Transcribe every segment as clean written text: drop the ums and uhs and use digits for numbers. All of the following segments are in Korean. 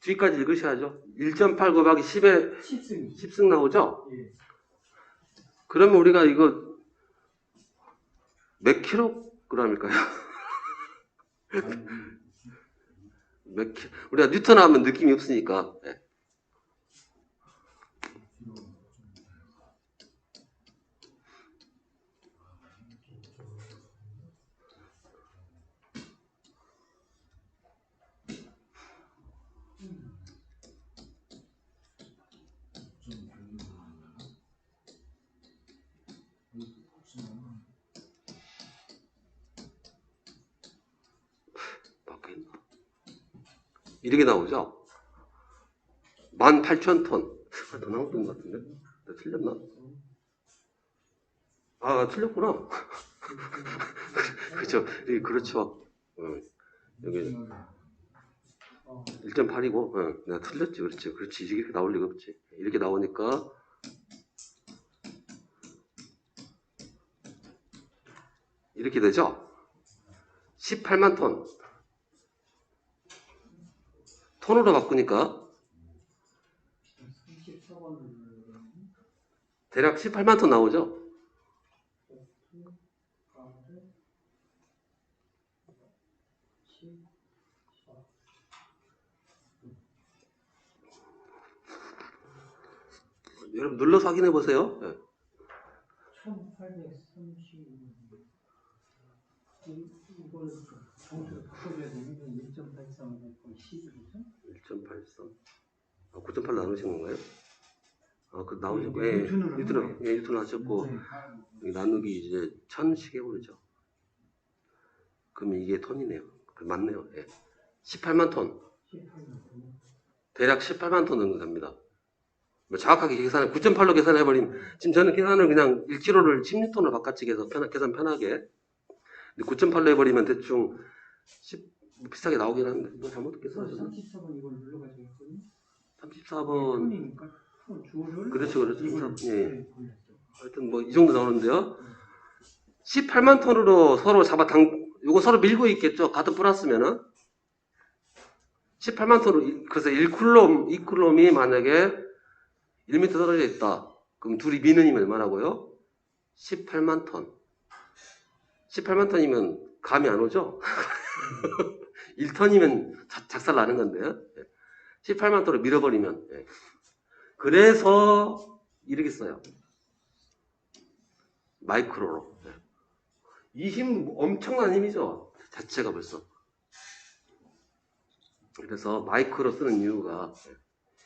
뒤까지 읽으셔야죠. 1.8 곱하기 10에 10승 나오죠? 예. 그러면 우리가 이거 몇 킬로그램일까요? 우리가 뉴턴 하면 느낌이 없으니까. 네. 이렇게 나오죠? 18,000톤. 더 나왔던 것 같은데? 나 틀렸나? 아, 틀렸구나. 그렇죠. 그렇죠. 여기 1.8이고, 내가 틀렸지. 그렇지. 그렇지. 이렇게 나올 리가 없지. 이렇게 나오니까, 이렇게 되죠? 18만 톤. 톤으로 바꾸니까, 대략 18만 톤 나오죠? 여러분 눌러서 확인해 보세요. 네. 1830 이걸 정수로 바꿔줘야 되는 1.83 10이죠? 1.83. 9.8 나누신 건가요? 그 나오셨고, 네, 뉴턴을 하셨고, 나누기 이제 1000씩 해버리죠. 그럼 이게 톤이네요. 맞네요. 예. 18만 톤. 대략 18만 톤 정도 됩니다. 정확하게 계산을 9.8로 계산해버린, 지금 저는 계산을 그냥 1kg를 16톤으로 바깥쪽에서 계산 편하게. 9.8로 해버리면 대충 비슷하게 나오긴 하는데, 이거 잘못 계산하셨나? 34번 이걸 눌러가지고 했거든요. 34번. 주어를 그렇죠. 34번. 예. 하여튼 뭐 이 정도 나오는데요. 18만 톤으로 서로 요거 서로 밀고 있겠죠. 같은 플러스면은. 18만 톤으로, 그래서 2쿨롬이 만약에 1m 떨어져 있다. 그럼 둘이 미는 힘이 얼마라고요? 18만 톤. 18만 톤이면 감이 안 오죠? 1톤이면 작살 나는 건데요. 18만 톤으로 밀어버리면. 그래서 이렇게 써요. 마이크로로. 이 힘 엄청난 힘이죠. 자체가 벌써. 그래서 마이크로 쓰는 이유가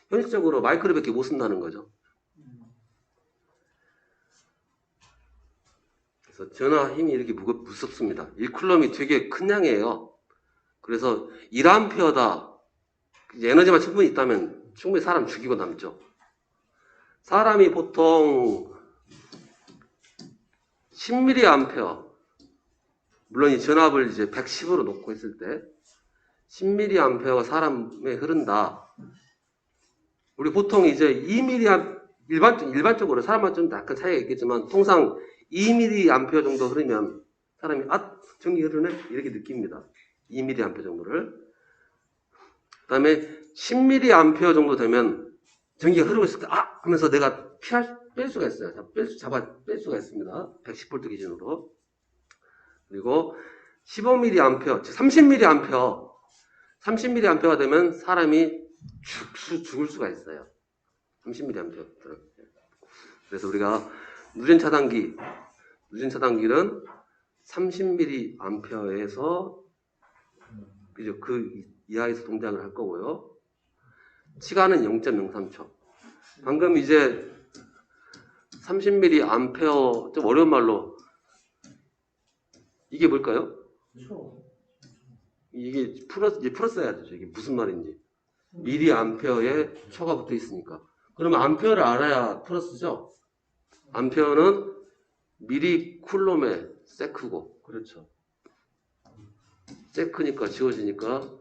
현실적으로 마이크로밖에 못 쓴다는 거죠. 그래서 전화 힘이 이렇게 무섭습니다. 1쿨럼이 되게 큰 양이에요. 그래서 1암페어다. 에너지만 충분히 있다면 충분히 사람 죽이고 남죠. 사람이 보통 10mA, 물론 이 전압을 이제 110으로 놓고 있을 때 10mA가 사람에 흐른다. 우리 보통 이제 2mA, 일반적으로 사람마다 좀 약간 차이가 있겠지만 통상 2mA 정도 흐르면 사람이 전기 흐르네? 이렇게 느낍니다. 2mA 정도를. 그 다음에 10mA 정도 되면 전기가 흐르고 있을 때 하면서 내가 뺄 수가 있어요. 뺄 수가 있습니다. 110V 기준으로. 그리고 15mA, 30mA가 되면 사람이 죽을 수가 있어요. 30mA. 그래서 우리가 누전 차단기는 30mA에서 그 이하에서 동작을 할 거고요. 시간은 0.03초. 방금 이제 30mA, 좀 어려운 말로 이게 뭘까요? 이게 풀었어야죠. 이게 무슨 말인지. 미리암페어에 초가 붙어 있으니까. 그러면 암페어를 알아야 플러스죠? 암페어는 미리쿨롬의 세크고, 그렇죠. 세크니까 지워지니까,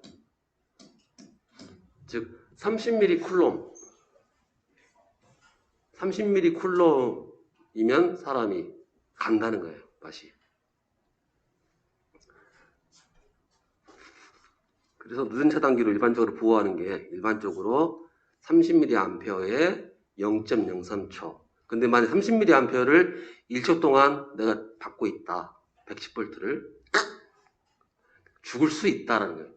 즉 30mC쿨롬이면 사람이 간다는 거예요. 맛이. 그래서 누전 차단기로 일반적으로 보호하는 게 일반적으로 30mAh에 0.03초. 근데 만약 30mAh를 1초 동안 내가 받고 있다. 110V를 죽을 수 있다라는 거예요.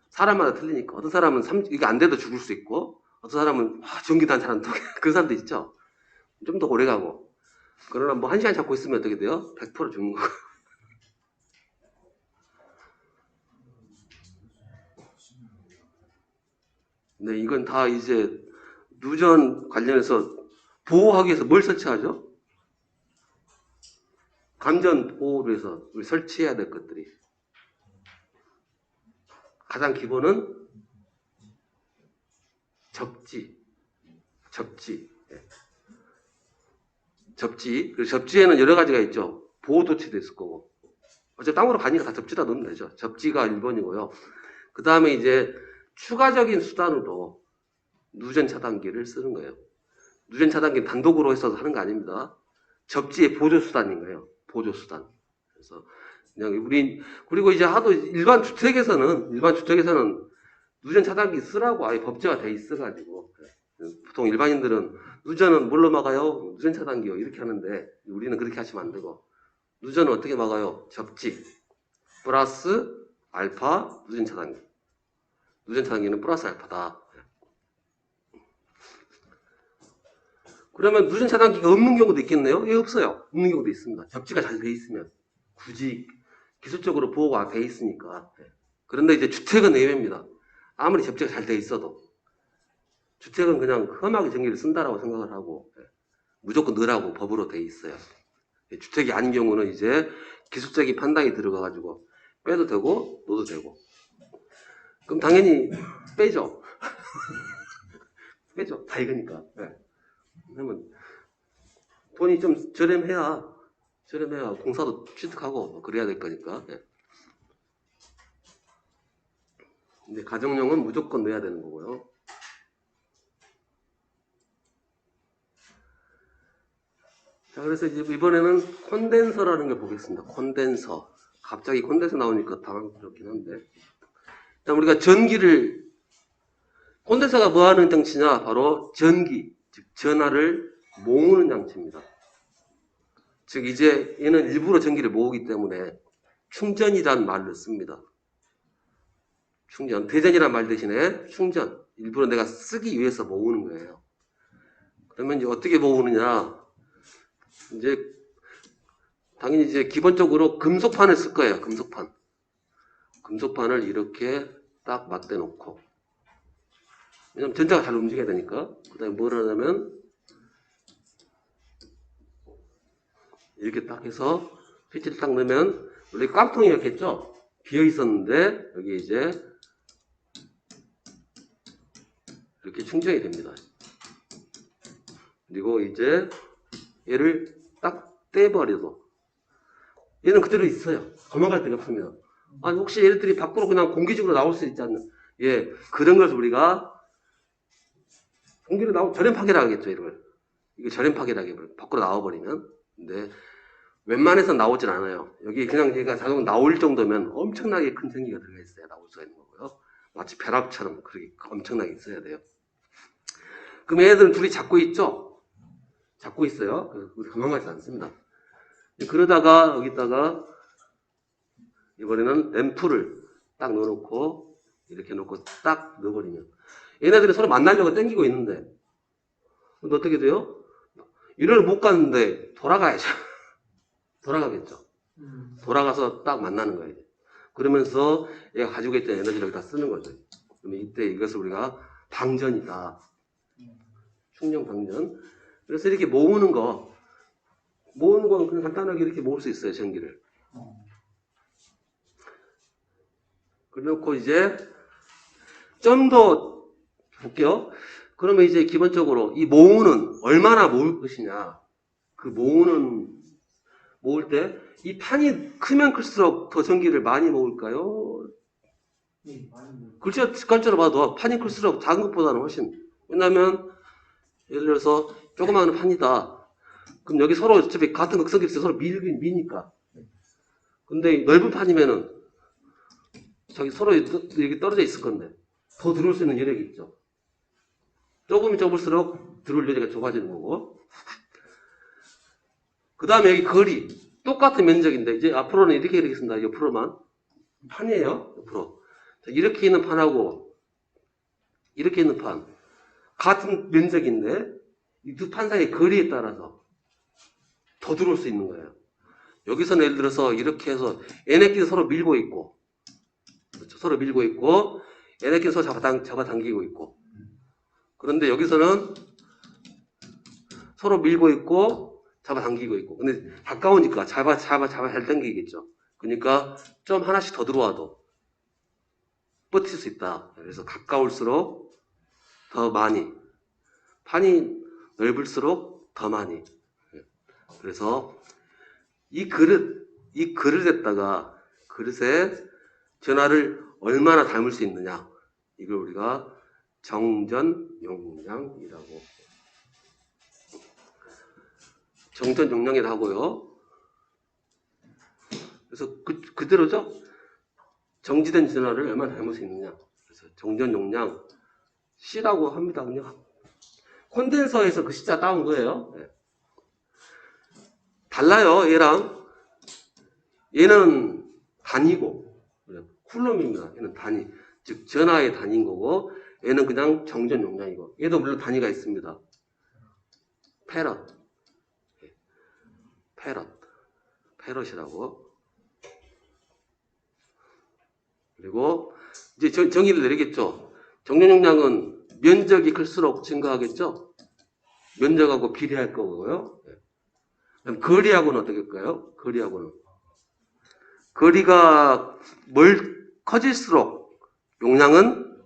사람마다 틀리니까. 어떤 사람은 이게 안 돼도 죽을 수 있고, 어떤 사람은 전기 단 잘 안 통해. 그 사람도 있죠. 좀 더 오래 가고. 그러나 뭐 1시간 잡고 있으면 어떻게 돼요? 100% 죽는 거고. 네, 이건 다 이제 누전 관련해서 보호하기 위해서 뭘 설치하죠? 감전 보호를 위해서 우리 설치해야 될 것들이. 가장 기본은 접지. 예. 접지. 그 접지에는 여러 가지가 있죠. 보호 도치도 있을 거고. 어차피 땅으로 가니까 다 접지다 넣으면 되죠. 접지가 1번이고요. 그 다음에 이제 추가적인 수단으로 누전 차단기를 쓰는 거예요. 누전 차단기는 단독으로 해서 하는 거 아닙니다. 접지의 보조 수단인 거예요. 보조 수단. 그래서 그냥 그리고 이제 하도 일반 주택에서는 누전 차단기 쓰라고 아예 법제화 돼 있어가지고 보통 일반인들은 누전은 뭘로 막아요? 누전 차단기요 이렇게 하는데 우리는 그렇게 하시면 안 되고 누전은 어떻게 막아요? 접지 플러스 알파 누전 차단기. 누전 차단기는 플러스 알파다. 그러면 누전 차단기가 없는 경우도 있겠네요? 예, 없어요. 없는 경우도 있습니다. 접지가 잘 돼 있으면 굳이 기술적으로 보호가 돼 있으니까. 그런데 이제 주택은 예외입니다. 아무리 접지가 잘 돼 있어도 주택은 그냥 험하게 전기를 쓴다라고 생각을 하고 무조건 넣으라고 법으로 돼 있어요. 주택이 아닌 경우는 이제 기술적인 판단이 들어가가지고 빼도 되고 넣어도 되고. 그럼 당연히 빼죠. 빼죠. 다 익으니까. 왜냐면 돈이 좀 저렴해야 공사도 취득하고 그래야 될 거니까. 근데 가정용은 무조건 넣어야 되는 거고요. 자, 그래서 이제 이번에는 콘덴서라는 걸 보겠습니다. 콘덴서. 갑자기 콘덴서 나오니까 당황스럽긴 한데. 일단 우리가 콘덴서가 뭐 하는 장치냐? 바로 전기, 즉 전하를 모으는 장치입니다. 즉 이제 얘는 일부러 전기를 모으기 때문에 충전이란 말을 씁니다. 충전, 대전이란 말 대신에 충전, 일부러 내가 쓰기 위해서 모으는 거예요. 그러면 이제 어떻게 모으느냐? 이제 당연히 이제 기본적으로 금속판을 쓸 거예요. 금속판을 이렇게 딱 맞대 놓고. 왜냐면 전자가 잘 움직여야 되니까. 그 다음에 뭘 하냐면 이렇게 딱 해서 스위치를 딱 넣으면 원래 깡통이었겠죠? 비어 있었는데 여기 이제 이렇게 충전이 됩니다. 그리고 이제 얘를 딱 떼버려도 얘는 그대로 있어요. 도망갈 데가 없습니다. 아니 혹시 얘들이 밖으로 그냥 공기적으로 나올 수 있지 않나? 예, 그런 것을 우리가 공기로 절연 파괴라 하겠죠, 이걸. 이게 절연 파괴라게 밖으로 나와버리면. 근데 웬만해서 나오진 않아요. 여기 그냥 얘가 자동 나올 정도면 엄청나게 큰 전기가 들어가 있어야 나올 수가 있는 거고요. 마치 벼락처럼 그렇게 엄청나게 있어야 돼요. 그럼 얘네들은 둘이 잡고 있죠? 잡고 있어요. 우리 도망가지 않습니다. 그러다가 여기다가 이번에는 램프를 딱 넣어놓고 이렇게 놓고 딱 넣어버리면 얘네들이 서로 만나려고 당기고 있는데 근데 어떻게 돼요? 이를 못 갔는데 돌아가야죠. 돌아가겠죠. 돌아가서 딱 만나는 거예요. 그러면서 얘가 가지고 있던 에너지를 여기다 쓰는 거죠. 그러면 이때 이것을 우리가 방전이다. 충전 방전. 그래서 이렇게 모으는 건 그냥 간단하게 이렇게 모을 수 있어요, 전기를. 그래놓고 이제 좀 더 볼게요. 그러면 이제 기본적으로 이 모으는 얼마나 모을 것이냐. 그 모을 때 이 판이 크면 클수록 더 전기를 많이 모을까요? 네, 많이 먹어요. 글자로 봐도 판이 클수록 작은 것보다는 훨씬. 왜냐면 예를 들어서 조그마한 판이다. 그럼 여기 서로 어차피 같은 극성기 있어서 서로 미니까. 근데 넓은 판이면은 저기 서로 이렇게 떨어져 있을 건데 더 들어올 수 있는 여력이 있죠. 조금이 좁을수록 들어올 여력이 좁아지는 거고. 그 다음에 여기 거리. 똑같은 면적인데 이제 앞으로는 이렇게 되겠습니다. 옆으로만. 판이에요. 옆으로. 자, 이렇게 있는 판하고 이렇게 있는 판. 같은 면적인데 이 두 판 사이의 거리에 따라서 더 들어올 수 있는 거예요. 여기서는 예를 들어서 이렇게 해서 얘네끼리 서로 밀고 있고, 그렇죠? 서로 밀고 있고, 얘네끼리 서로 잡아당기고 있고. 그런데 여기서는 서로 밀고 있고, 잡아당기고 있고. 근데 가까우니까 잡아 잘 당기겠죠. 그러니까 좀 하나씩 더 들어와도 버틸 수 있다. 그래서 가까울수록 더 많이, 판이 넓을수록 더 많이. 그래서 이 그릇에다가 그릇에 전하를 얼마나 담을 수 있느냐. 이걸 우리가 정전 용량이라고. 정전 용량이라고 하고요. 그래서 그대로죠. 정지된 전하를 얼마나 담을 수 있느냐. 그래서 정전 용량 C라고 합니다. 그냥 콘덴서에서 그 C자 따온 거예요. 네. 달라요. 얘는 단위고 쿨럼입니다. 얘는 단위, 즉 전하의 단위인 거고 얘는 그냥 정전 용량이고 얘도 물론 단위가 있습니다. 페럿이라고. 그리고 이제 정의를 내리겠죠. 정전 용량은 면적이 클수록 증가하겠죠. 면적하고 비례할 거고요. 그럼 거리하고는 어떻게 할까요? 거리가 커질수록 용량은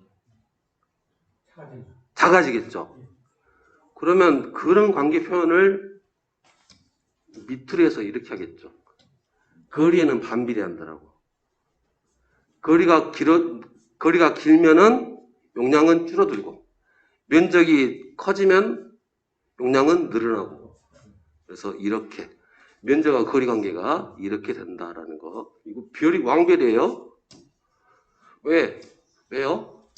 작아지겠죠. 그러면 그런 관계 표현을 밑으로 해서 이렇게 하겠죠. 거리에는 반비례한다라고. 거리가 길면은 용량은 줄어들고, 면적이 커지면 용량은 늘어나고. 그래서 이렇게 면적과 거리 관계가 이렇게 된다라는 거. 이거 별이 왕별이에요. 왜요?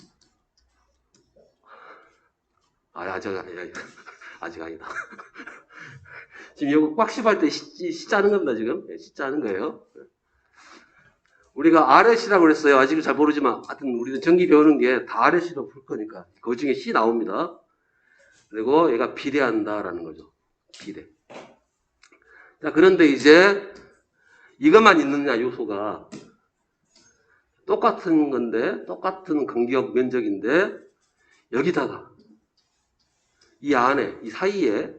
아직 아니다. 지금 이거 꽉씹할 때 시짜는 겁니다, 지금. 시짜는 거예요. 우리가 RS라고 그랬어요. 아직은 잘 모르지만, 하여튼 우리는 전기 배우는 게 다 RS로 풀 거니까. 그 중에 C 나옵니다. 그리고 얘가 비례한다라는 거죠. 비례. 자, 그런데 이제 이것만 있느냐, 요소가. 똑같은 건데, 똑같은 간격 면적인데, 여기다가, 이 안에, 이 사이에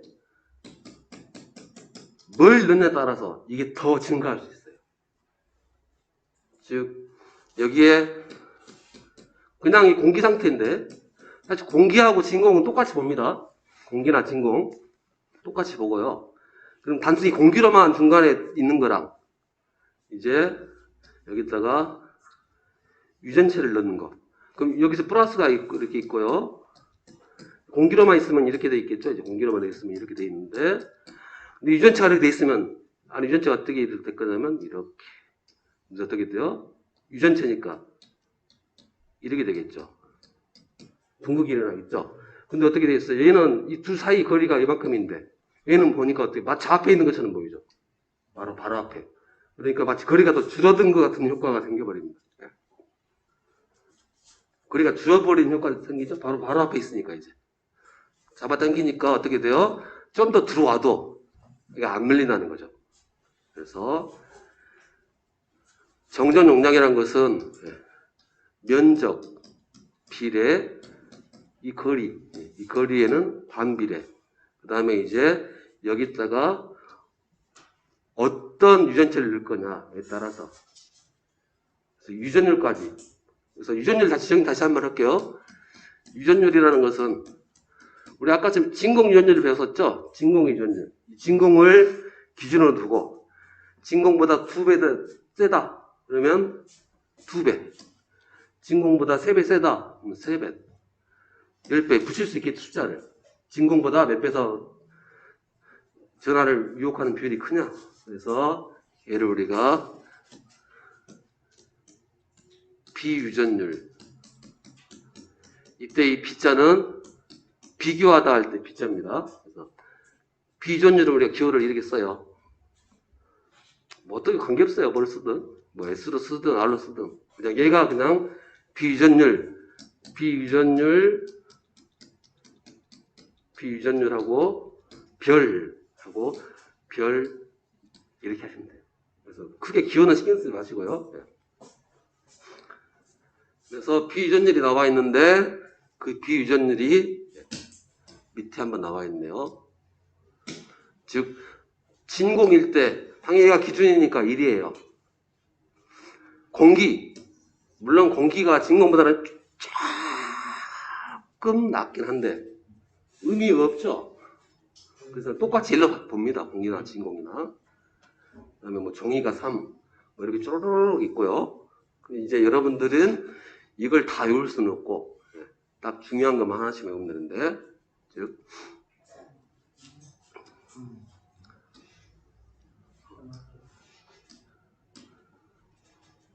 뭘 넣느냐에 따라서 이게 더 증가할 수 있어요. 즉, 여기에 그냥 이 공기 상태인데, 사실 공기하고 진공은 똑같이 봅니다. 공기나 진공. 똑같이 보고요. 그럼 단순히 공기로만 중간에 있는 거랑, 이제 여기다가 유전체를 넣는 거. 그럼 여기서 플러스가 이렇게 있고요. 공기로만 있으면 이렇게 돼 있겠죠. 이제 공기로만 돼 있으면 이렇게 돼 있는데, 근데 유전체가 이렇게 돼 있으면, 유전체가 어떻게 될 거냐면, 이렇게. 이제 어떻게 돼요? 유전체니까, 이렇게 되겠죠. 둥극이 일어나겠죠. 근데 어떻게 돼 있어요? 얘는 이 둘 사이 거리가 이만큼인데, 얘는 보니까 어떻게, 마치 앞에 있는 것처럼 보이죠. 바로 앞에. 그러니까 마치 거리가 더 줄어든 것 같은 효과가 생겨버립니다. 거리가 줄어버리는 효과가 생기죠. 바로 앞에 있으니까 이제. 잡아당기니까 어떻게 돼요? 좀 더 들어와도 이게 안 밀린다는 거죠. 그래서 정전 용량이라는 것은 면적, 비례, 이 거리에는 반비례. 그 다음에 이제 여기다가 어떤 유전체를 넣을 거냐에 따라서 그래서 유전율까지. 그래서 유전율 다시 한번 할게요. 유전율이라는 것은 우리 아까 지금 진공 유전율을 배웠었죠? 진공 유전율. 진공을 기준으로 두고 진공보다 2배 더 세다. 그러면 2배. 진공보다 3배 세다. 그러면 3배. 10배 붙일 수 있겠죠, 숫자를. 진공보다 몇 배 더 전하를 유혹하는 비율이 크냐. 그래서 얘를 우리가 비유전율. 이때 이 B자는 비교하다 할 때 B자입니다. 그래서 비유전율을 우리가 기호를 이렇게 써요. 뭐 어떻게 관계없어요. 뭘 쓰든. 뭐 S로 쓰든 R로 쓰든. 그냥 얘가 그냥 비유전율하고 별하고 별 이렇게 하시면 돼요. 그래서 크게 기호는 신경 쓰지 마시고요. 네. 그래서 비유전율이 나와 있는데 그 비유전율이 밑에 한번 나와 있네요. 즉 진공일 때 항해가 기준이니까 1이에요. 공기, 물론 공기가 진공보다는 조금 낮긴 한데 의미가 없죠. 그래서 똑같이 일러 봅니다. 공기나 진공이나. 그다음에 뭐 종이가 3, 뭐 이렇게 쪼르륵 있고요. 이제 여러분들은 이걸 다 외울 수는 없고 딱 중요한 것만 하나씩 외우면 되는데, 즉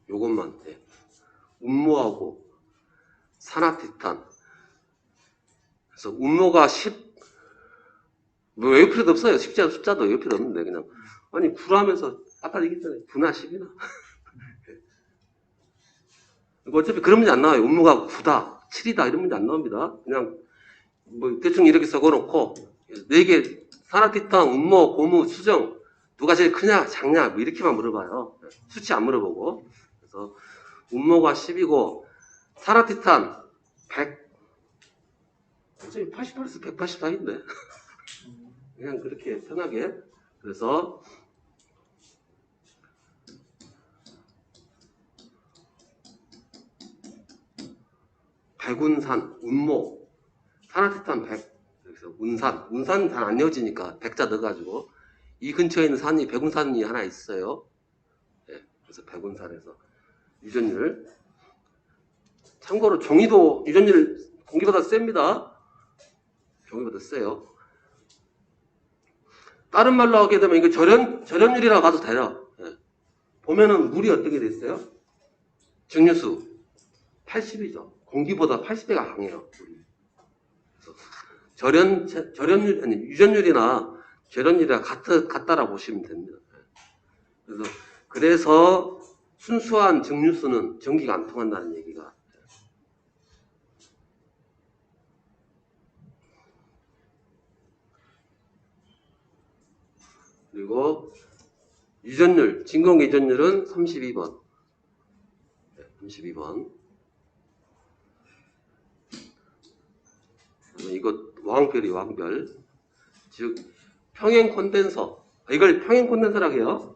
요것만 돼. 운모하고 산화티탄. 그래서 운모가 10, 뭐 외울 필요도 없어요. 숫자도 외울 필요 없는데 그냥 아니 9라면서 아까 얘기했잖아요. 9나 10이나. 어차피 그런 문제 안 나와요. 운모가 9다, 7이다 이런 문제 안 나옵니다. 그냥 뭐 대충 이렇게 적어놓고 4개 산화티탄, 운모, 고무, 수정 누가 제일 크냐, 작냐 뭐 이렇게만 물어봐요. 수치 안 물어보고. 그래서 운모가 10이고 산화티탄 100. 어차피 88에서 180 사이인데 그냥 그렇게 편하게. 그래서 백운산, 운모, 산화티탄 100. 그래서 운산 잘 안 이어지니까 100자 넣어가지고 이 근처에 있는 산이 백운산이 하나 있어요. 네, 그래서 백운산에서 유전율. 참고로 종이도 유전율 공기보다 셉니다. 종이보다 세요. 다른 말로 하게 되면 이거 절연율이라고 봐도 돼요. 네. 보면은 물이 어떻게 됐어요? 증류수 80이죠. 공기보다 80배가 강해요. 절연율, 아니, 유전율이나 절연율이랑 같다라고 보시면 됩니다. 그래서 순수한 증류수는 전기가 안 통한다는 얘기가. 그리고 유전율, 진공 유전율은 32번. 32번. 이거 왕별. 즉 평행 콘덴서. 이걸 평행 콘덴서라고 해요.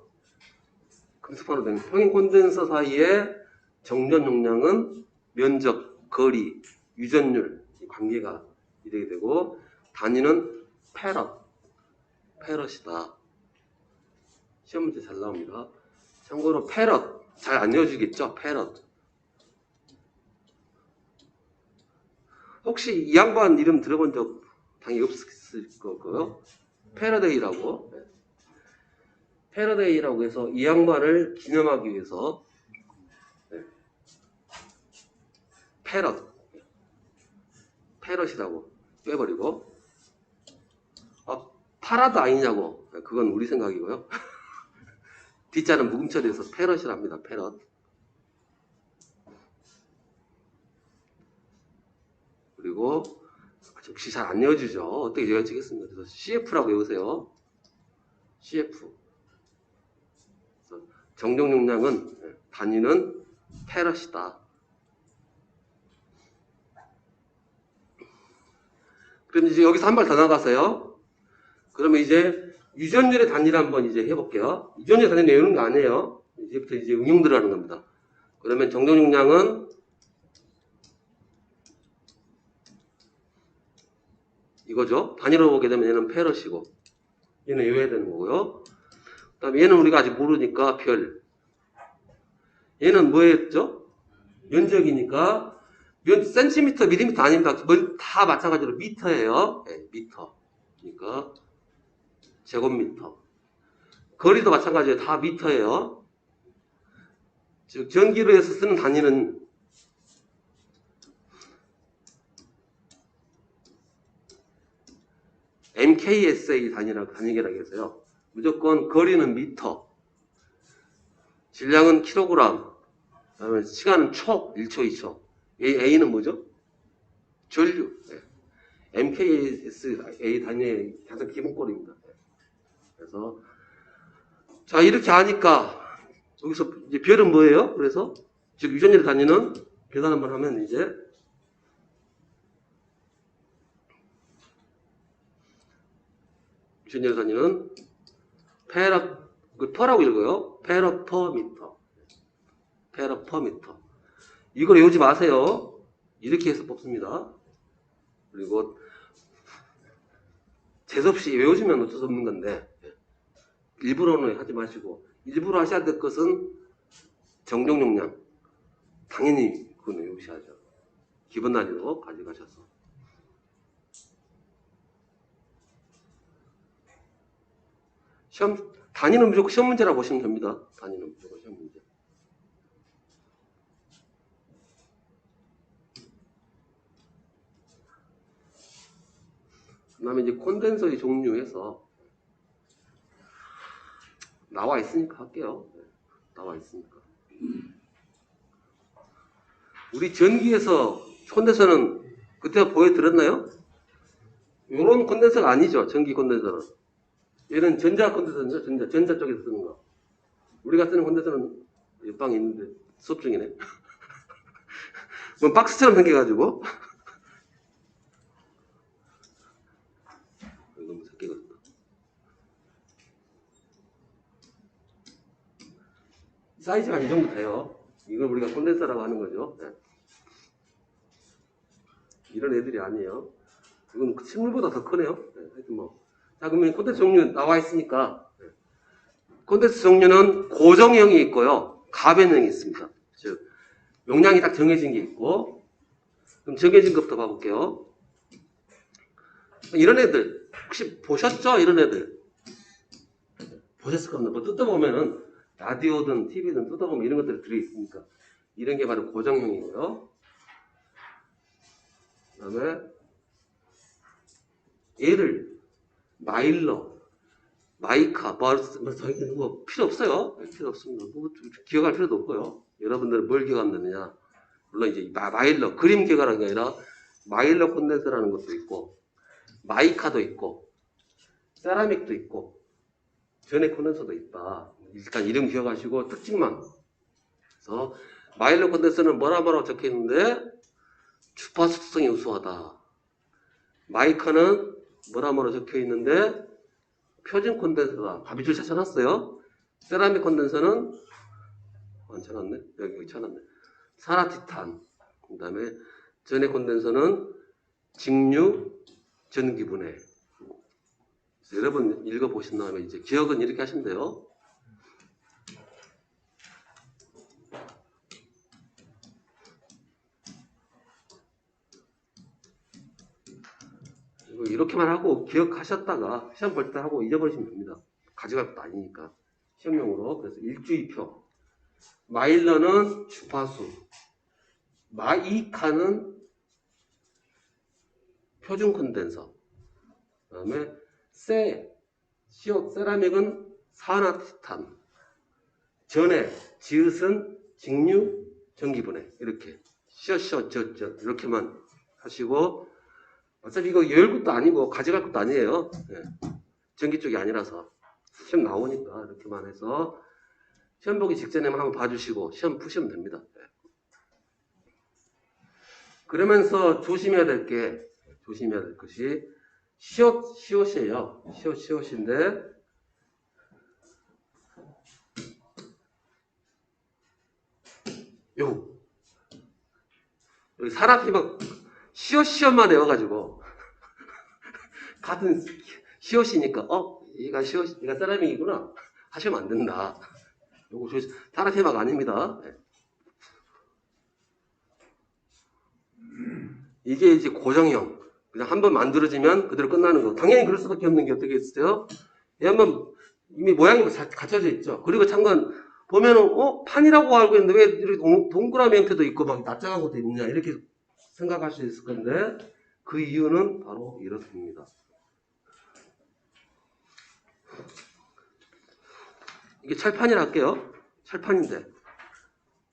금속판으로 된 평행 콘덴서 사이의 정전 용량은 면적, 거리, 유전율 이 관계가 이렇게 되고 단위는 페럿이다. 시험 문제 잘 나옵니다. 참고로 페럿 잘 안 외워지겠죠? 페럿. 혹시 이 양반 이름 들어본 적 당연히 없을 거고요. 패러데이라고. 패러데이라고 해서 이 양반을 기념하기 위해서 패럿이라고 빼버리고 파라드 아니냐고. 그건 우리 생각이고요. D자는 묵음 처리해서 패럿이랍니다. 패럿. 그리고 역시 잘 안 외워지죠. 어떻게 외워지겠습니까? 그래서 CF라고 외우세요. CF. 그래서 정정 용량은 단위는 페럿이다. 그럼 이제 여기서 한 발 더 나가서요. 그러면 이제 유전율의 단위를 한번 이제 해볼게요. 유전율 단위는 외우는 거 아니에요. 이제부터 이제 응용 들어가는 겁니다. 그러면 정정 용량은 이거죠. 단위로 보게 되면 얘는 페럿이고 얘는 외워야 되는 거고요. 그 다음에 얘는 우리가 아직 모르니까 별. 얘는 뭐였죠? 면적이니까 센티미터, 밀리미터 아닙니다. 다 마찬가지로 미터예요. 네, 미터. 그러니까 제곱미터. 거리도 마찬가지예요. 다 미터예요. 즉 전기로 해서 쓰는 단위는 MKSA 단위계라고 해서요. 무조건 거리는 미터, 질량은 킬로그램, 그다음에 시간은 초, 1초, 2초. A는 뭐죠? 전류. MKSA 단위의 가장 기본꼴입니다. 그래서 자 이렇게 하니까 여기서 이제 별은 뭐예요? 그래서 즉 유전율 단위는 계산 한번 하면 이제 유전율 단위는 퍼라고 읽어요. 페러 퍼 미터. 페러 퍼 미터. 이걸 외우지 마세요. 이렇게 해서 뽑습니다. 그리고 재수없이 외우시면 어쩔 수 없는 건데 일부러는 하지 마시고 일부러 하셔야 될 것은 정정 용량. 당연히 그건 외우셔야죠. 기본 단위로 가져가셔서. 단위는 무조건 시험 문제라고 보시면 됩니다. 단위는 무조건 시험 문제. 그 다음에 이제 콘덴서의 종류에서 나와 있으니까 할게요. 나와 있으니까. 우리 전기에서 콘덴서는 그때 보여드렸나요? 이런 콘덴서가 아니죠. 전기 콘덴서는. 얘는 전자 콘덴서죠. 전자 쪽에서 쓰는 거. 우리가 쓰는 콘덴서는 옆방에 있는데 수업 중이네. 뭐 박스처럼 생겨가지고. 너무 새끼거든요. 사이즈가 이 정도 돼요. 이걸 우리가 콘덴서라고 하는 거죠. 네. 이런 애들이 아니에요. 이건 식물보다 더 크네요. 네, 하여튼 뭐. 자, 그러면 콘덴서 종류 나와 있으니까. 네. 콘덴서 종류는 고정형이 있고요. 가변형이 있습니다. 즉, 용량이 딱 정해진 게 있고. 그럼 정해진 것부터 봐볼게요. 이런 애들. 혹시 보셨죠? 이런 애들. 보셨을 겁니다. 뭐 뜯어보면은, 라디오든 TV든 뜯어보면 이런 것들이 들어있으니까. 이런 게 바로 고정형이고요. 그 다음에, 얘를, 마일러, 마이카, 뭐, 필요 없어요. 필요 없습니다. 뭐, 기억할 필요도 없고요. 여러분들은 뭘 기억한다느냐. 물론 이제, 마일러, 그림 기억하는 게 아니라, 마일러 콘덴서라는 것도 있고, 마이카도 있고, 세라믹도 있고, 전해 콘덴서도 있다. 일단 이름 기억하시고, 특징만. 그래서, 마일러 콘덴서는 뭐라고 적혀 있는데, 주파수 특성이 우수하다. 마이카는 뭐라고 적혀 있는데, 표준 콘덴서다. 바비줄 찾아놨어요. 세라믹 콘덴서는, 안 쳐놨네? 여기 쳐놨네. 산화티탄. 그 다음에, 전해 콘덴서는 직류, 전기분해. 여러분 읽어보신 다음에 이제 기억은 이렇게 하시면 돼요. 이렇게만 하고 기억하셨다가 시험 볼 때 하고 잊어버리시면 됩니다. 가져갈 것도 아니니까. 시험용으로. 그래서 일주일표. 마일러는 주파수. 마이카는 표준 콘덴서. 그 다음에 세라믹은 산화티탄. 전해, 지읒은 직류, 전기분해. 이렇게. 이렇게만 하시고, 어차피 이거 열 것도 아니고 가져갈 것도 아니에요. 네. 전기 쪽이 아니라서. 시험 나오니까 이렇게만 해서 시험 보기 직전에만 한번 봐주시고 시험 푸시면 됩니다. 네. 그러면서 조심해야 될 것이 시옷이에요. 시옷인데 여기 사람이 막 시옷만 외워가지고 같은 시옷이니까 얘가 세라믹이구나 하시면 안 된다. 요거 사람해막 아닙니다. 네. 이게 이제 고정형. 그냥 한번 만들어지면 그대로 끝나는 거. 당연히 그럴 수밖에 없는 게 어떻게 있어요? 한번 이미 모양이 갖춰져 있죠. 그리고 잠깐 보면은 판이라고 알고 있는데 왜 이렇게 동그라미 형태도 있고 막 납작한 것도 있느냐 이렇게 생각할 수 있을 건데 그 이유는 바로 이렇습니다. 이게 철판이라 할게요. 철판인데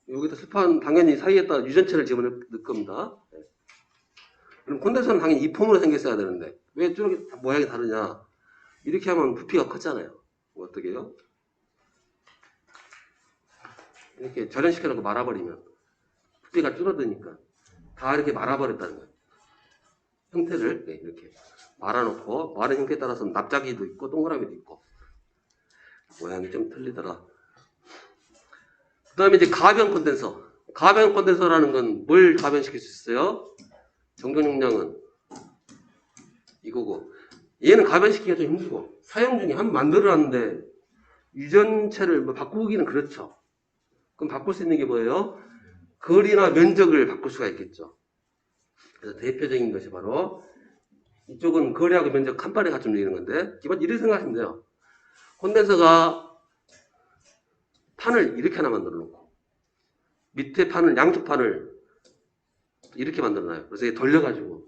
여기다 철판 당연히 사이에다 유전체를 집어넣을 겁니다. 네. 그럼 콘덴서는 당연히 이 폼으로 생겼어야 되는데 왜 저렇게 모양이 다르냐? 이렇게 하면 부피가 컸잖아요. 어떻게 해요? 이렇게 절연시켜놓고 말아버리면 부피가 줄어드니까 다 이렇게 말아버렸다는 거예요. 형태를 네, 이렇게 말아놓고 마른 형태에 따라서 납작이도 있고 동그라미도 있고 모양이 좀 틀리더라. 그 다음에 이제 가변 콘덴서. 가변 콘덴서라는 건 뭘 가변시킬 수 있어요? 정전 용량은 이거고 얘는 가변시키기가 좀 힘들고 사용 중에 한번 만들어놨는데 유전체를 뭐 바꾸기는 그렇죠. 그럼 바꿀 수 있는 게 뭐예요? 거리나 면적을 바꿀 수가 있겠죠. 그래서 대표적인 것이 바로 이쪽은 거리하고 면적 한 번에 같이 움직이는 건데 기본 이렇게 생각하시면 돼요. 콘덴서가 판을 이렇게 하나 만들어 놓고 밑에 판을 양쪽 판을 이렇게 만들어 놔요. 그래서 이게 돌려가지고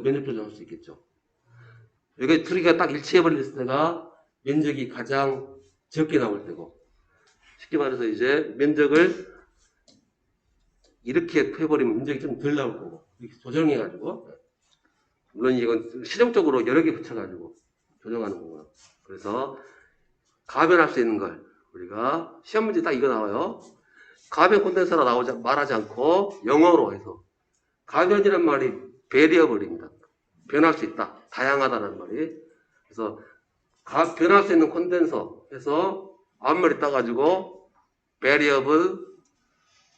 면적 조정할 수 있겠죠. 여기 두 개가 딱 일치해 버릴 때가 면적이 가장 적게 나올 때고 쉽게 말해서 이제 면적을 이렇게 해버리면 면적이 좀 덜 나올 거고 이렇게 조정해가지고 물론 이건 실용적으로 여러 개 붙여가지고 조정하는 거고요. 그래서 가변할 수 있는 걸 우리가 시험 문제 딱 이거 나와요. 가변 콘덴서라 말하지 않고 영어로 해서 가변이란 말이 베리어블입니다. 변할 수 있다. 다양하다는 말이. 그래서 변할 수 있는 콘덴서 해서 앞머리 따가지고 베리어블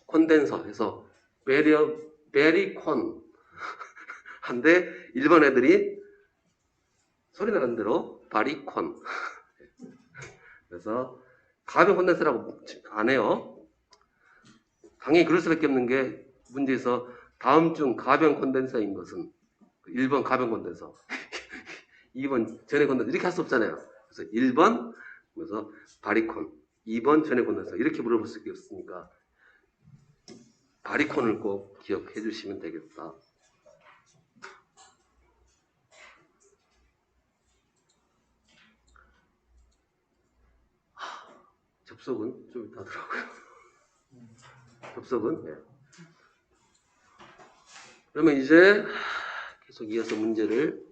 콘덴서 해서 베리콘 한데 일본 애들이 소리 나는 대로 바리콘. 그래서 가변 콘덴서라고 안 해요. 당연히 그럴 수밖에 없는 게 문제에서 다음 중 가변 콘덴서인 것은 1번 가변 콘덴서 2번 전해 콘덴서 이렇게 할 수 없잖아요. 그래서 1번 그래서 바리콘 2번 전해 콘덴서 이렇게 물어볼 수밖에 없으니까 바리콘을 꼭 기억해 주시면 되겠다. 접속은 좀 이따 하더라고요. 접속은 네. 그러면 이제 계속 이어서 문제를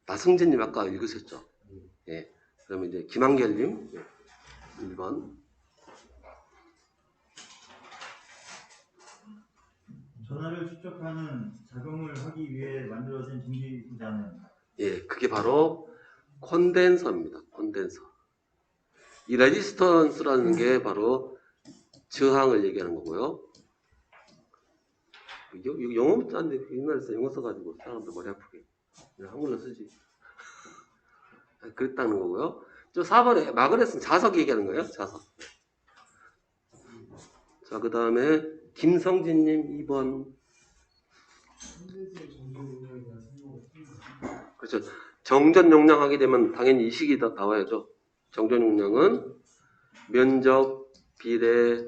나승재님 아까 읽으셨죠? 예. 그러면 이제 김한결님 1번 전하를 축적하는 작용을 하기 위해 만들어진 전기구자는 예, 그게 바로 콘덴서입니다. 콘덴서. 이 레지스턴스라는 게 바로 저항을 얘기하는 거고요. 이거 영어 짠데 옛날에 영어 써가지고 사람들 머리 아프게 그냥 한글로 쓰지. 그랬다는 거고요. 저 4번에 마그네스는 자석 얘기하는 거예요. 자석. 자, 그 다음에 김성진님 2번. 그렇죠. 정전 용량 하게 되면 당연히 이 식이 다 나와야죠. 정전 용량은 면적, 비례,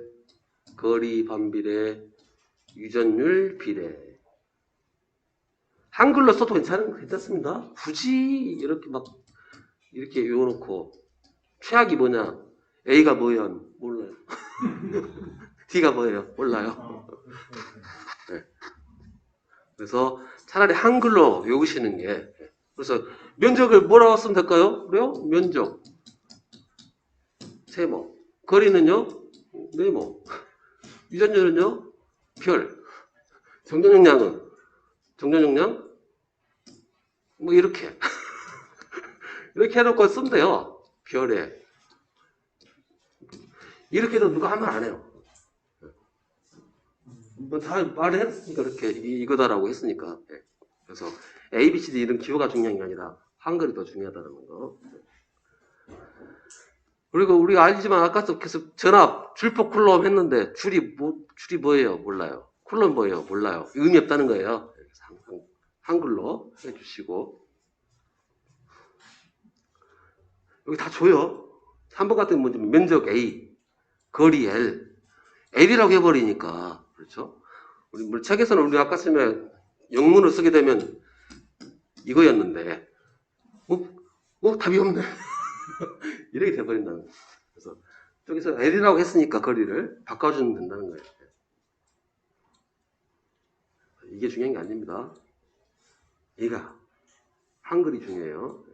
거리, 반비례, 유전율, 비례. 한글로 써도 괜찮습니다. 굳이 이렇게 막 이렇게 외워놓고 최악이 뭐냐? A가 뭐예요? 몰라요. D가 뭐예요? 몰라요. 네. 그래서 차라리 한글로 외우시는 게 그래서 면적을 뭐라고 쓰면 될까요? 그래요? 면적 세모 거리는요? 네모 유전율은요? 별 정전용량 뭐 이렇게 이렇게 해놓고 쓰면 돼요. 별에 이렇게 해도 누가 하면 안 해요. 뭐 다 말을 했으니까 그렇게 이거다라고 했으니까. 네. 그래서 A, B, C, D 이런 기호가 중요한 게 아니라 한글이 더 중요하다는 거. 그리고 우리가 알지만 아까도 계속 전압, 줄포 쿨롬 했는데 줄이 뭐예요? 몰라요. 쿨롬 뭐예요? 몰라요. 의미 없다는 거예요. 그래서 항상 한글로 해주시고 여기 다 줘요. 3번 같은 문제는 면적 A, 거리 L, L이라고 해버리니까 그렇죠? 우리 책에서는 우리 아까 쓰면 영문을 쓰게 되면 이거였는데, 답이 없네. 이렇게 돼버린다는 거예요. 그래서 저기서 L이라고 했으니까 거리를 바꿔주면 된다는 거예요. 이게 중요한 게 아닙니다. 얘가 한글이 중요해요.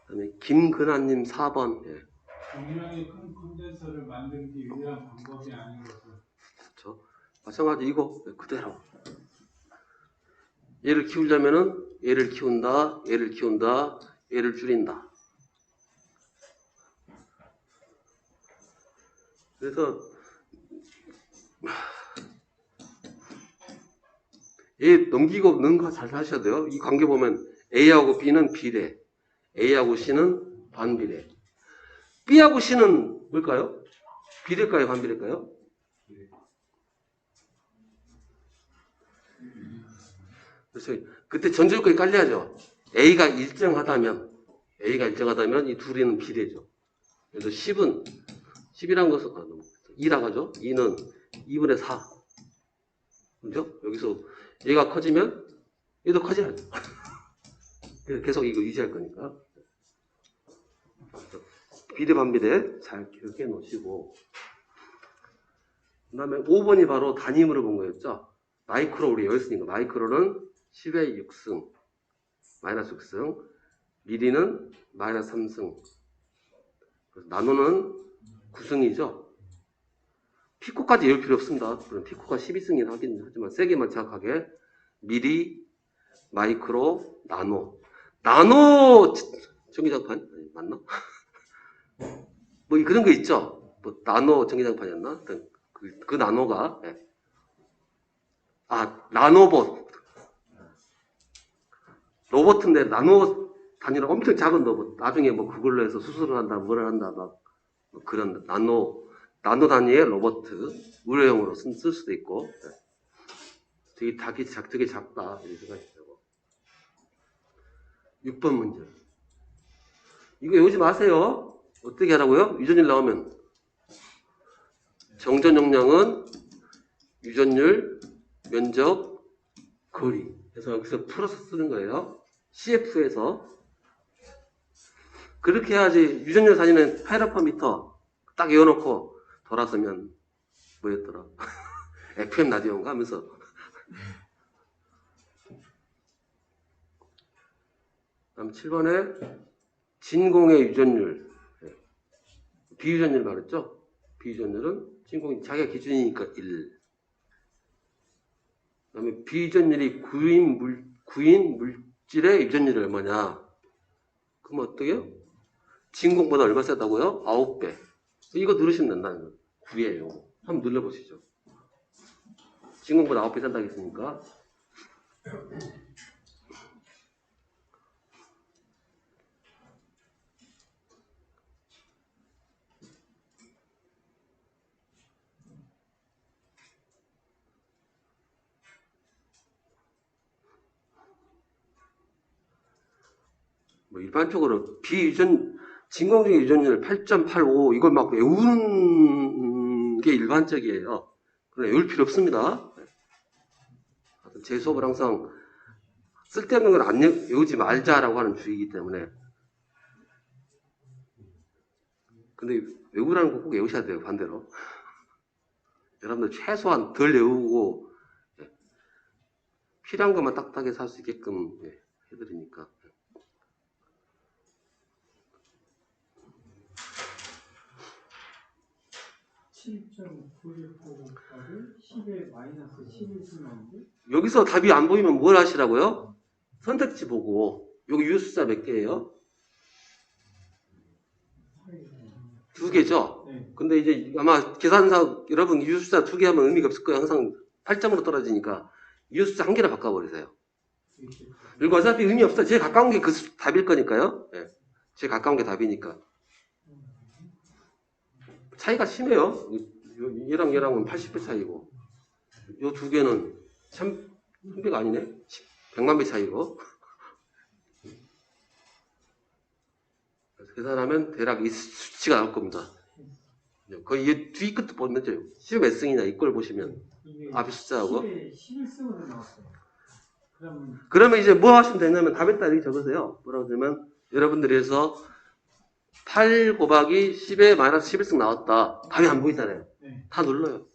그다음에 김근아님 4번. 예. 동일하게 큰 콘덴서를 만들기 위한 방법이 아닌 것을. 그렇죠. 마찬가지 이거 그대로. 얘를 키우려면은 얘를 키운다, 얘를 키운다, 얘를 줄인다. 그래서 얘 넘기고 넣는 거 잘 하셔야 돼요. 이 관계 보면 A하고 B는 비례, A하고 C는 반비례. B하고 C는 뭘까요? 비례일까요? 반비례일까요? 그래서 그때 전제요건이 깔려야죠. A가 일정하다면 이 둘이는 비례죠. 그래서 10이란 것은 2라고 하죠. 2는 2분의 4. 그죠? 여기서 얘가 커지면 얘도 커져야죠. 그래서 계속 이거 유지할 거니까. 비례 반비례 잘 기억해 놓으시고, 그 다음에 5번이 바로 단임으로 본 거였죠. 마이크로 우리 여기 쓰니까 마이크로는 10의 6승 마이너스 6승, 미리는 마이너스 3승, 그래서 나노는 9승이죠. 피코까지 외울 필요 없습니다. 물론 피코가 12승이긴 하긴 하지만 세개만 정확하게 미리, 마이크로, 나노 전기장판 맞나? 뭐 그런 거 있죠. 뭐 나노 전기장판이었나? 그 나노가 로봇인데 나노 단위로 엄청 작은 로봇. 나중에 뭐 그걸로 해서 수술을 한다, 뭐를 한다, 막 그런 나노 단위의 로봇 의료용으로 쓸 수도 있고. 되게 작다 이렇게 생각이 되고. 6번 문제. 이거 외우지 마세요. 어떻게 하라고요? 유전율 나오면 정전 용량은 유전율, 면적, 거리. 그래서 여기서 풀어서 쓰는 거예요. CF에서. 그렇게 해야지 유전율 사진은 파이로퍼미터 딱 외워놓고 돌아서면 뭐였더라? FM 라디오인가 하면서. 다음 7번에 진공의 유전율. 비유전율 말했죠? 비유전율은 진공이 자기가 기준이니까 1. 그 다음에 비유전율이 구인 물질의 유전율이 얼마냐? 그럼 어떻게요? 진공보다 얼마 세다고요? 9배. 이거 누르시면 된다는 거예요. 9예요. 한번 눌러보시죠. 진공보다 9배 센다고 했으니까. 뭐 일반적으로 진공중의 유전율 8.85 이걸 막 외우는 게 일반적이에요. 그러나 외울 필요 없습니다. 제 수업을 항상 쓸데없는 걸 안 외우지 말자라고 하는 주의이기 때문에. 근데 외우라는 거 꼭 외우셔야 돼요. 반대로. 여러분들 최소한 덜 외우고 필요한 것만 딱딱하게 살 수 있게끔 해드리니까. 7.96를 10에 마이너스 11승인데 여기서 답이 안 보이면 뭘 하시라고요? 선택지 보고. 여기 유효수자 몇 개예요? 2개죠? 네. 근데 이제 아마 계산상 여러분 유효수자 2개 하면 의미가 없을 거예요. 항상 8점으로 떨어지니까 유효수자 1개로 바꿔버리세요. 그리고 어차피 의미 없어요. 제일 가까운 게 그 답일 거니까요. 제일 가까운 게 답이니까. 차이가 심해요. 얘랑 얘랑은 80배 차이고, 요 2개는 1000배가 아니네. 100만 배 차이고. 그래서 계산하면 대략 이 수치가 나올 겁니다. 거의 이 뒤 끝도 보면 돼요. 10의 몇 승이냐 이걸 보시면 이게 앞에 숫자하고 11승으로 나왔어요. 그러면 이제 뭐 하시면 되냐면 답에다 이렇게 적으세요. 뭐라고 하냐면 여러분들이 해서 8 곱하기 10에 마이너스 11승 나왔다. 답이 안 보이잖아요. 네. 다 눌러요.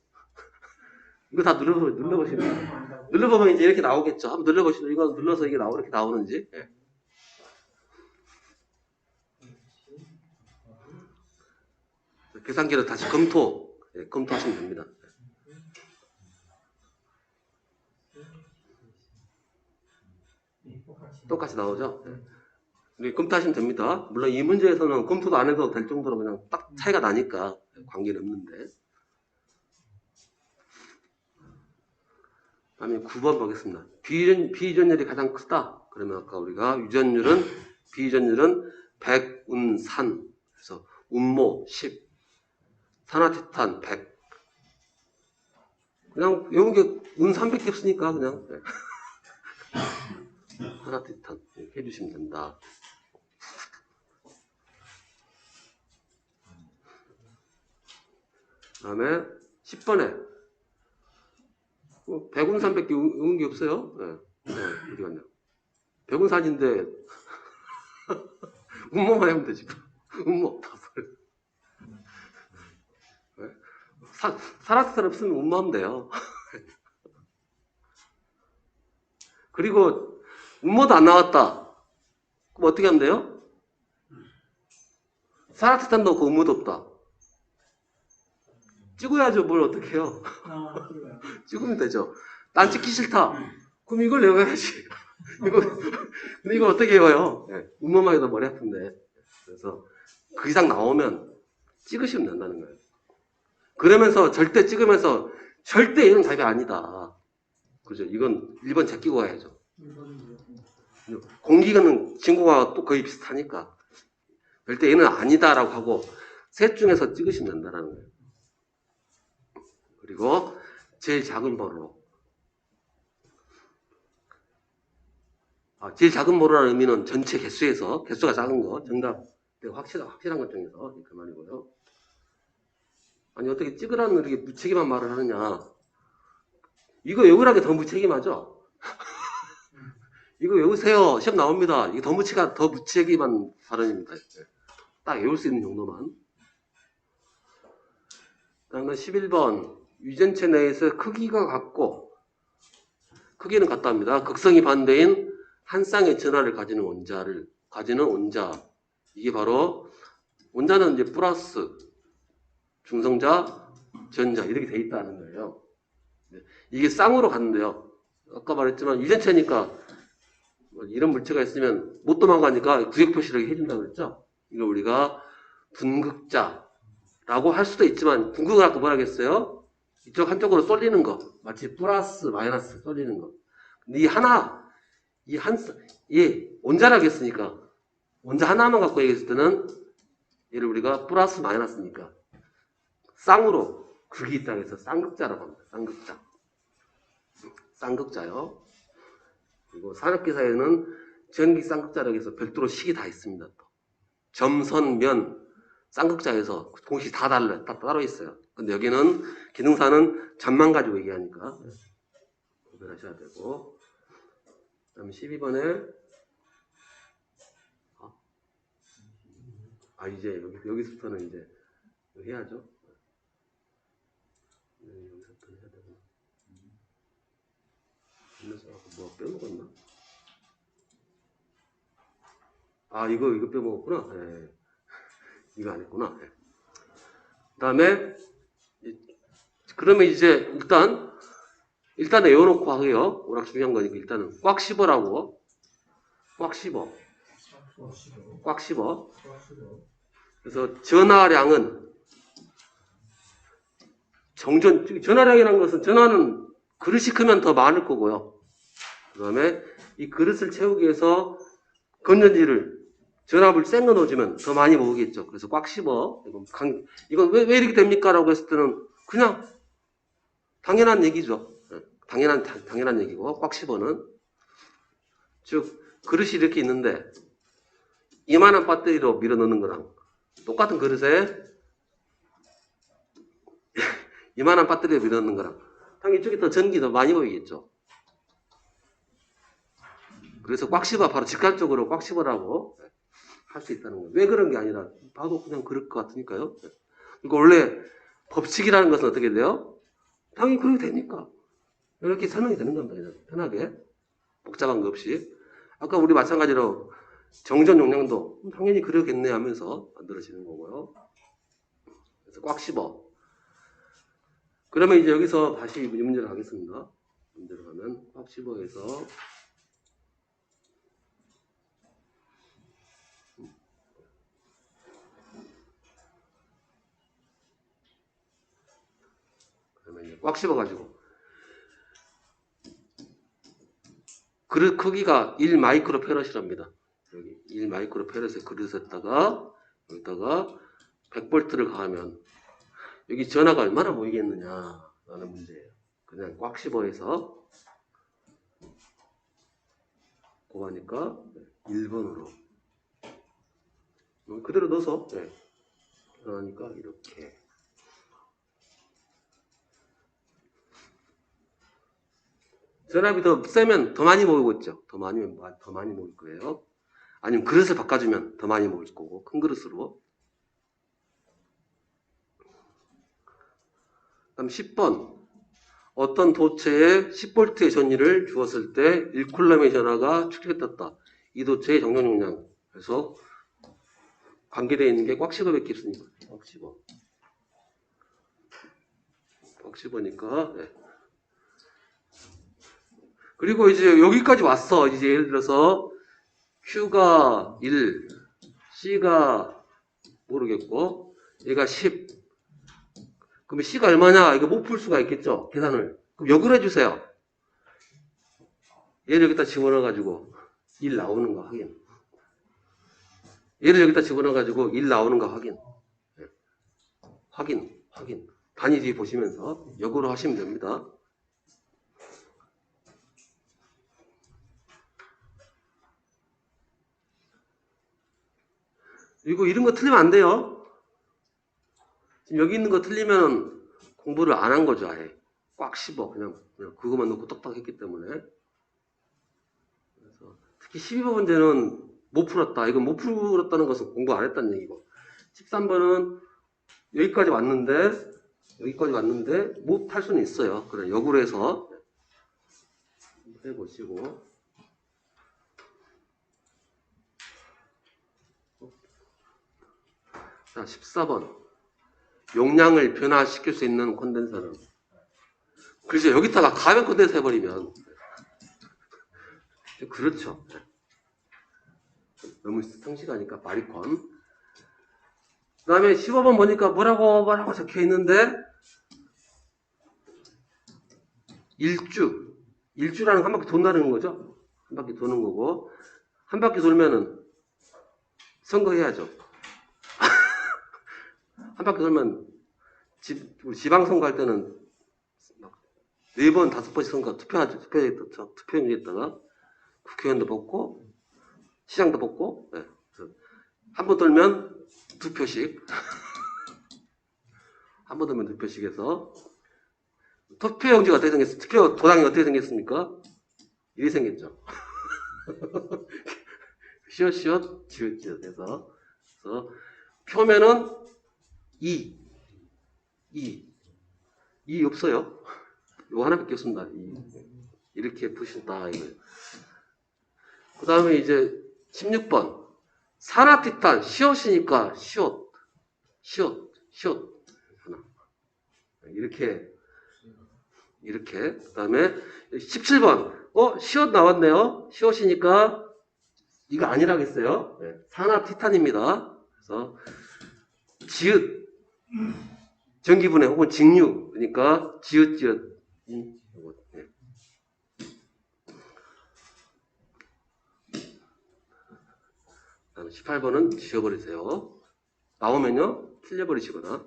이거 다 눌러보시면 눌러보면 이제 이렇게 나오겠죠. 한번 눌러보시면 이거 눌러서 이게 이렇게 나오는지. 예. 계산기를 다시 검토하시면 됩니다. 똑같이 나오죠. 예. 우리 검토하시면 됩니다. 물론 이 문제에서는 검토도 안 해도 될 정도로 그냥 딱 차이가 나니까 관계는 없는데. 다음에 9번 보겠습니다. 비유전율이 가장 크다. 그러면 아까 우리가 비유전율은 100, 운, 산. 그래서 운모 10, 산화티탄 100. 그냥 외운 게 운 300개 없으니까 그냥 산화티탄 이렇게 해주시면 된다. 그 다음에 10번에 100운 300개 외운 게 없어요. 네. 어디 갔냐. 100운 산인데 운모만 하면 되지. 운모 다 버려. 네? 산화티탄 없으면 운모하면 돼요. 그리고 운모도 안 나왔다. 그럼 어떻게 하면 돼요? 산화티탄도 없고 운모도 없다. 찍어야죠. 뭘 어떻게 해요? 찍으면 되죠. 난 찍기 싫다. 그럼 이걸 외워야지. 근데 이걸 어떻게 외워요? 네, 운모만 해도 머리 아픈데. 그래서 그 이상 나오면 찍으시면 된다는 거예요. 그러면서 절대 찍으면서 절대 이건 답이 아니다. 그죠? 이건 1번 제끼고 가야죠. 공기는 진공과 또 거의 비슷하니까 절대 얘는 아니다라고 하고 셋 중에서 찍으시면 된다는 거예요. 그리고 제일 작은 번호. 제일 작은 번호라는 의미는 전체 개수에서 개수가 작은 거 정답 확실한 것 중에서 그 말이고요. 아니 어떻게 찍으라는 이렇게 무책임한 말을 하느냐. 이거 외우라는 게 더 무책임하죠. 이거 외우세요. 시험 나옵니다. 이게 더 무책임한 발언입니다. 딱 외울 수 있는 정도만. 다음은 11번. 유전체 내에서 크기가 같고, 크기는 같답니다. 극성이 반대인 한 쌍의 전하를 가지는 원자. 이게 바로, 원자는 이제 플러스, 중성자, 전자, 이렇게 돼 있다는 거예요. 이게 쌍으로 갔는데요. 아까 말했지만, 유전체니까, 이런 물체가 있으면 못 도망가니까 구역 표시를 해준다고 그랬죠? 이걸 우리가 분극자라고 할 수도 있지만, 분극을 아까 뭐라 그랬어요? 이쪽 한쪽으로 쏠리는 거. 마치 플러스, 마이너스 쏠리는 거. 근데 원자라고 했으니까, 원자 하나만 갖고 얘기했을 때는, 얘를 우리가 플러스, 마이너스니까, 쌍으로 극이 있다고 해서 쌍극자라고 합니다. 쌍극자요. 그리고 산업기사에는 전기 쌍극자라고 해서 별도로 식이 다 있습니다. 점선, 면, 쌍극자에서 공식이 다 달라요. 다 따로 있어요. 근데 여기는 기능사는 점만 가지고 얘기하니까 구별하셔야 되고. 그 다음에 12번에 이제 여기서부터는 이제 해야죠. 여기서부터 해야 되구나. 뭐 빼먹었나? 이거 빼먹었구나. 네. 이거 안 했구나. 네. 그 다음에, 그러면 이제 일단 외워놓고 하고요. 워낙 중요한 거니까 일단은 꽉 씹어라고. 꽉 씹어. 그래서 전하량은, 전하량이라는 것은 전하는 그릇이 크면 더 많을 거고요. 그 다음에 이 그릇을 채우기 위해서 건전지를 전압을 센 거 넣어주면 더 많이 모으겠죠. 그래서 꽉 씹어. 이건 왜 이렇게 됩니까? 라고 했을 때는 그냥 당연한 얘기죠. 당연한 얘기고, 꽉 씹어는. 즉, 그릇이 이렇게 있는데, 이만한 배터리로 밀어 넣는 거랑 똑같은 그릇에 이만한 배터리에 밀어넣는 거랑 당연히 이쪽이 더 전기 더 많이 보이겠죠. 그래서 꽉 씹어 바로 직관적으로 꽉 씹으라고 할 수 있다는 거예요. 왜 그런 게 아니라 봐도 그냥 그럴 것 같으니까요. 그러니까 원래 법칙이라는 것은 어떻게 돼요? 당연히 그렇게 되니까 이렇게 설명이 되는 겁니다. 그냥 편하게 복잡한 거 없이. 아까 우리 마찬가지로 정전 용량도 당연히 그러겠네 하면서 만들어지는 거고요. 그래서 꽉 씹어. 그러면 이제 여기서 다시 이 문제를 하겠습니다. 문제를 하면 꽉 씹어에서 그러면 이제 꽉 씹어가지고 그릇 크기가 1 마이크로 페럿이랍니다. 여기 1 마이크로 페럿의 그릇에다가 여기다가 100볼트를 가하면 여기 전하가 얼마나 모이겠느냐 라는 문제예요. 그냥 꽉 씹어해서 곱하니까 1번으로 그대로 넣어서 그러니까 이렇게 전압이 더 세면 더 많이 모이겠죠. 더 많이 모일 거예요. 아니면 그릇을 바꿔주면 더 많이 모일 거고 큰 그릇으로. 그다음 10번 어떤 도체에 10볼트의 전위를 주었을 때 1쿨럼의 전하가 축적됐다. 이 도체의 정전 용량. 그래서 관계되어 있는 게 꽉 씹어밖에 없으니까 꽉 씹어. 꽉 씹으니까 그리고 이제 여기까지 왔어. 이제 예를 들어서 Q가 1, C가 모르겠고 얘가 10. 그럼 C가 얼마냐? 이거 못 풀 수가 있겠죠? 계산을. 그럼 역을 해주세요. 얘를 여기다 집어넣어가지고 1 나오는 거 확인. 얘를 여기다 집어넣어가지고 1 나오는 거 확인. 확인. 단위 뒤에 보시면서 역으로 하시면 됩니다. 그리고 이런 거 틀리면 안 돼요. 지금 여기 있는 거 틀리면 공부를 안 한 거죠, 아예. 꽉 씹어. 그냥 그것만 놓고 똑딱 했기 때문에. 그래서 특히 12번 문제는 못 풀었다. 이건 못 풀었다는 것은 공부 안 했다는 얘기고. 13번은 여기까지 왔는데 못 할 수는 있어요. 그래, 역으로 해서 해보시고. 자, 14번. 용량을 변화시킬 수 있는 콘덴서는. 그래서 여기다가 가변 콘덴서 해버리면. 그렇죠. 너무 상식하니까 바리콘. 그 다음에 15번 보니까 뭐라고 적혀 있는데, 일주라는 한 바퀴 돈다는 거죠. 한 바퀴 도는 거고, 한 바퀴 돌면은 선거해야죠. 한 바퀴 돌면 우리 지방선거 할 때는 막 4번, 5번씩 선거 투표용지에다가 국회의원도 뽑고 시장도 뽑고 한 번 돌면 2표씩 한 번 돌면 2표씩 해서 투표용지가 어떻게 생겼어요? 투표 도장이 어떻게 생겼습니까? 이렇게 생겼죠. 시옷 지읒 해서 그래서 표면은 2 없어요. 요거 하나밖에 없습니다. 이렇게 푸신다 이거. 그 다음에 이제 16번 산화티탄 시옷이니까 시옷 하나 이렇게 그 다음에 17번 시옷 나왔네요. 시옷이니까 이거 아니라겠어요. 산화티탄입니다. 그래서 지읒 전기분해 혹은 직류 그러니까 지읒 다음 18번은 지워버리세요. 나오면요 틀려버리시거나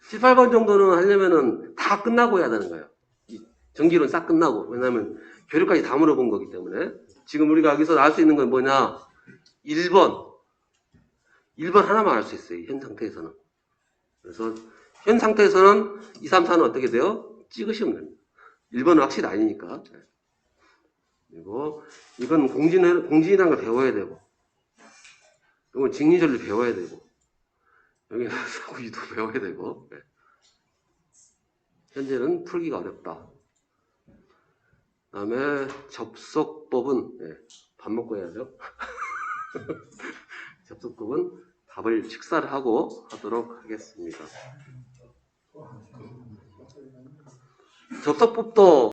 18번 정도는 하려면은 다 끝나고 해야 되는 거예요. 전기론 싹 끝나고. 왜냐하면 교류까지 다 물어본 거기 때문에. 지금 우리가 여기서 나올 수 있는 건 뭐냐 1번 하나만 알 수 있어요. 현 상태에서는. 그래서 현 상태에서는 2, 3, 4는 어떻게 돼요? 찍으시면 됩니다. 1번은 확실히 아니니까. 그리고 이건 공진이라는 걸 배워야 되고, 이건 직리절을 배워야 되고, 여기는 사구이도 배워야 되고, 현재는 풀기가 어렵다. 그 다음에 접속법은, 밥 먹고 해야죠. 접속법은 밥을 식사를 하고 하도록 하겠습니다. 접속법도